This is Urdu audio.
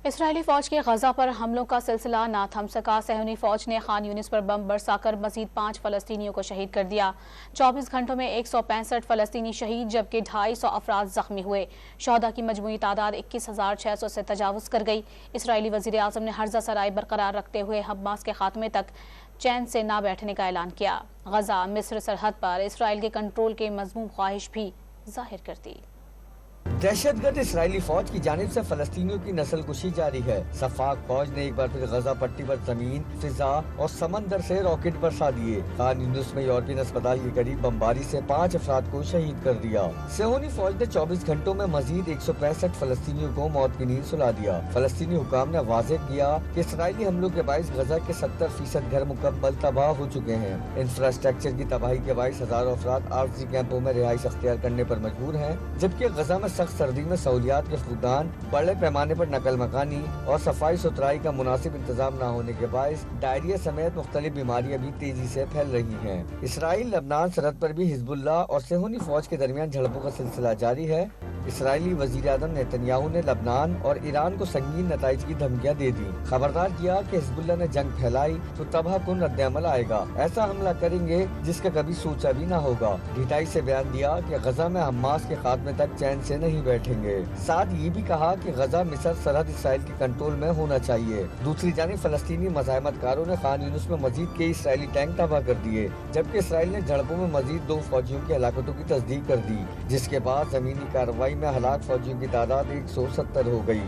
اسرائیلی فوج کے غزہ پر حملوں کا سلسلہ نہ تھم سکا۔ صہیونی فوج نے خان یونس پر بم برسا کر مزید 5 فلسطینیوں کو شہید کر دیا۔ 24 گھنٹوں میں 165 فلسطینی شہید جبکہ 250 افراد زخمی ہوئے۔ شہداء کی مجموعی تعداد 21,600 سے تجاوز کر گئی۔ اسرائیلی وزیر اعظم نے حرزہ سرائی برقرار رکھتے ہوئے حماس کے خاتمے تک چین سے نہ بیٹھنے کا اعلان کیا۔ غزہ مصر سرحد پر اسرائیل کے کنٹرول کے مذموم خواہش بھی ظاہر کر دی۔ دہشت گرد اسرائیلی فوج کی جانب سے فلسطینیوں کی نسل کشی جاری ہے۔ سفاک فوج نے ایک بار پھر غزہ پٹی پر زمین، فضا اور سمندر سے راکٹ برسا دیے۔ خان یونس میں یورپین اسپتال کے قریب بمباری سے 5 افراد کو شہید کر دیا۔ صہیونی فوج نے 24 گھنٹوں میں مزید 165 فلسطینیوں کو موت کی نیند سلا دیا۔ فلسطینی حکام نے واضح کیا کہ اسرائیلی حملوں کے باعث غزہ کے 70% گھر مکمل تباہ ہو چکے ہیں۔ انفراسٹرکچر کی تباہی کے باعث ہزاروں افراد عارضی کیمپوں میں رہائش اختیار کرنے پر مجبور ہیں، جبکہ غزہ میں سخت سردی میں سہولیات کے فقدان، بڑے پیمانے پر نقل مکانی اور صفائی ستھرائی کا مناسب انتظام نہ ہونے کے باعث ڈائریا سمیت مختلف بیماریاں بھی تیزی سے پھیل رہی ہیں۔ اسرائیل لبنان سرحد پر بھی حزب اللہ اور صہیونی فوج کے درمیان جھڑپوں کا سلسلہ جاری ہے۔ اسرائیلی وزیر اعظم نیتن یاہو نے لبنان اور ایران کو سنگین نتائج کی دھمکیاں دے دی۔ خبردار کیا کہ حزب اللہ نے جنگ پھیلائی تو تباہ کن رد عمل آئے گا، ایسا حملہ کریں گے جس کا کبھی سوچا بھی نہ ہوگا۔ ڈھٹائی سے بیان دیا کہ غزہ میں حماس کے خاتمے تک چین سے نہیں بیٹھیں گے۔ ساتھ یہ بھی کہا کہ غزہ مصر سرحد اسرائیل کے کنٹرول میں ہونا چاہیے۔ دوسری جانب فلسطینی مزاحمت کاروں نے خان یونس میں مزید کئی اسرائیلی ٹینک تباہ کر دیے، جبکہ اسرائیل نے جھڑپوں میں مزید 2 فوجیوں کی ہلاکتوں کی تصدیق کر دی، جس کے بعد زمینی کارروائی میں ہلاک فوجیوں کی تعداد 170 ہو گئی۔